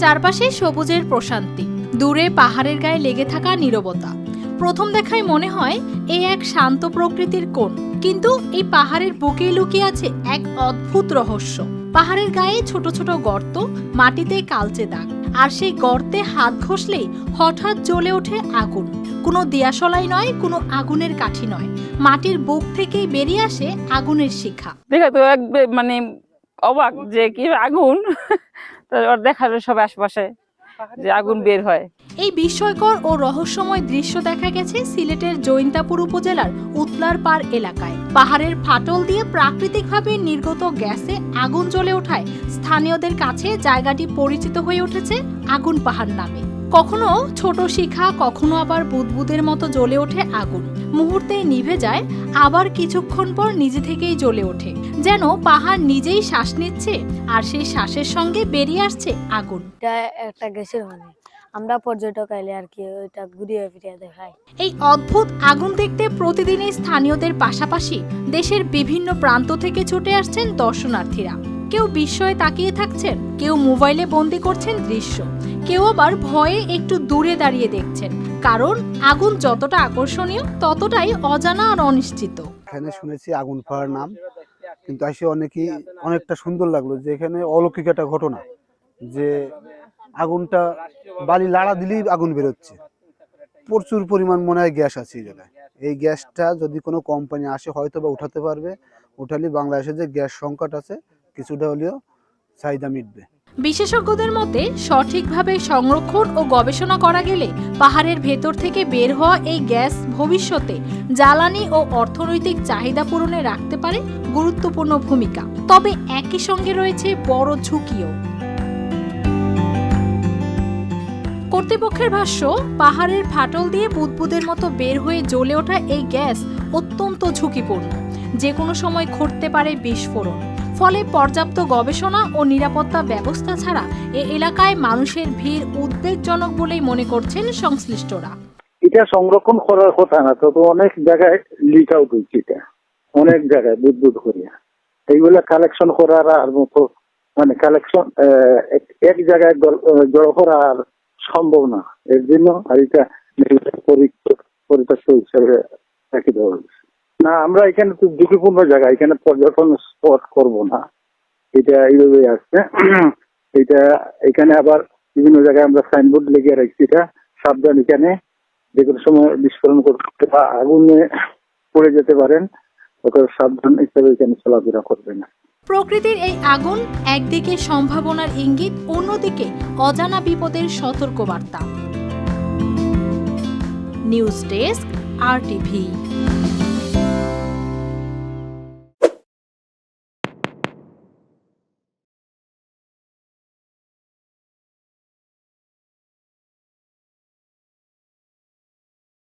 চারপাশে সবুজের প্রশান্তি, দূরে পাহাড়ের গায়ে লেগে থাকা নীরবতা। প্রথম দেখায় মনে হয় এই এক শান্ত প্রকৃতির কোণ, কিন্তু এই পাহাড়ের বুকেই লুকিয়ে আছে এক অদ্ভুত রহস্য। পাহাড়ের গায়ে ছোট ছোট গর্ত, মাটিতে কালচে দাগ, আর সেই গর্তে হাত ঘষলেই হঠাৎ জ্বলে ওঠে আগুন। কোনো দিয়াশলাই নয়, কোনো আগুনের কাঠি নয়, মাটির বুক থেকেই বেরিয়ে আসে আগুনের শিখা। দেখা তো এক মানে অবাক যে কি আগুন দেখালো সব আশপাশে যে আগুন বের হয়। এই বিস্ময়কর ও রহস্যময় দৃশ্য দেখা গেছে সিলেটের জৈন্তাপুর উপজেলার উতলার পাড় এলাকায়। পাহাড়ের ফাটল দিয়ে প্রাকৃতিকভাবে নির্গত গ্যাসে আগুন জ্বলে ওঠায় স্থানীয়দের কাছে জায়গাটি পরিচিত হয়ে উঠেছে আগুন পাহাড় নামে। কখনো ছোট শিখা, কখনো আবার বুদবুদের মতো জ্বলে ওঠে আগুন। মুহূর্তেই নিভে যায়, আবার কিছুক্ষণ পর নিজে থেকেই জ্বলে ওঠে, যেন পাহাড় নিজেই শ্বাস নিচ্ছে আর সেই শ্বাসের সঙ্গে বেরিয়ে আসছে আগুন। এটা একটা গ্যাসের মানে আমরা পর্যটক আইলে আর কি ওইটা ঘুরিয়ে ফিরিয়ে দেখাই। এই অদ্ভুত আগুন দেখতে প্রতিদিনই স্থানীয়দের পাশাপাশি দেশের বিভিন্ন প্রান্ত থেকে ছুটে আসছেন দর্শনার্থীরা। কেউ বিস্ময়ে তাকিয়ে থাকছেন, কেউ মোবাইলে বন্দি করছেন দৃশ্য, কেউ আবার ভয়ে একটু দূরে দাঁড়িয়ে দেখছেন, কারণ আগুন যতটা আকর্ষণীয় ততটাই অজানা আর অনিশ্চিত। এখানে শুনেছি আগুন পাহাড় নাম, কিন্তু আসে অনেকটা সুন্দর লাগলো যে এখানে অলৌকিক একটা ঘটনা, যে আগুনটা বালি লাড়া দিলেই আগুন বেরোচ্ছে। প্রচুর পরিমাণ মনে হয় গ্যাস আছে এই জায়গায়। এই গ্যাসটা যদি কোনো কোম্পানি আসে হয়তো বা উঠাতে পারবে, উঠালে বাংলাদেশে যে গ্যাস সংকট আছে কিছুটা হলেও চাহিদা মিটবে। বিশেষজ্ঞদের মতে সঠিকভাবে সংরক্ষণ ও গবেষণা করা গেলে পাহাড়ের ভেতর থেকে বের হওয়া এই গ্যাস ভবিষ্যতে জ্বালানি ও অর্থনৈতিক চাহিদা পূরণে রাখতে পারে গুরুত্বপূর্ণ ভূমিকা। তবে একই সঙ্গে রয়েছে বড় ঝুঁকিও। কর্তৃপক্ষের ভাষ্য, পাহাড়ের ফাটল দিয়ে বুদবুদের মতো বের হয়ে জ্বলে ওঠা এই গ্যাস অত্যন্ত ঝুঁকিপূর্ণ। যে কোনো সময় ঘটতে পারে বিস্ফোরণ। ফলে পর্যাপ্ত গবেষণা ও নিরাপত্তা ব্যবস্থা ছাড়া এ এলাকায় মানুষের ভিড় উদ্বেগজনক বলেই মনে করছেন সংশ্লিষ্টরা। এটা সংরক্ষণ করার কথা না, তবে অনেক জায়গায় লিক আউট হয়েছে, এটা অনেক জায়গায় বুদবুদ করিয়া এইগুলা কালেকশন করার আর মতো মানে কালেকশন এক জায়গায় জড়ো করা আর সম্ভব না। এর জন্য আর এটা পরিত্যক্ত হিসাবে রাখি দেওয়া হয়েছে। না, আমরা এখানে তো ঝুঁকিপূর্ণ জায়গা, এখানে পর্যটন স্পট করব না, এটা এইভাবে আসছে। এটা এখানে আবার বিভিন্ন জায়গায় আমরা সাইনবোর্ড লেগে রাখছি, এটা সাবধান, এখানে যে কোনো সময় বিস্ফোরণ করতে বা আগুনে পড়ে যেতে পারেন, সাবধান হিসেবে এখানে চলাফেরা করবে না। প্রকৃতির এই আগুন একদিকে সম্ভাবনার ইঙ্গিত, অন্যদিকে অজানা বিপদের সতর্কবার্তা। News desk, RTV।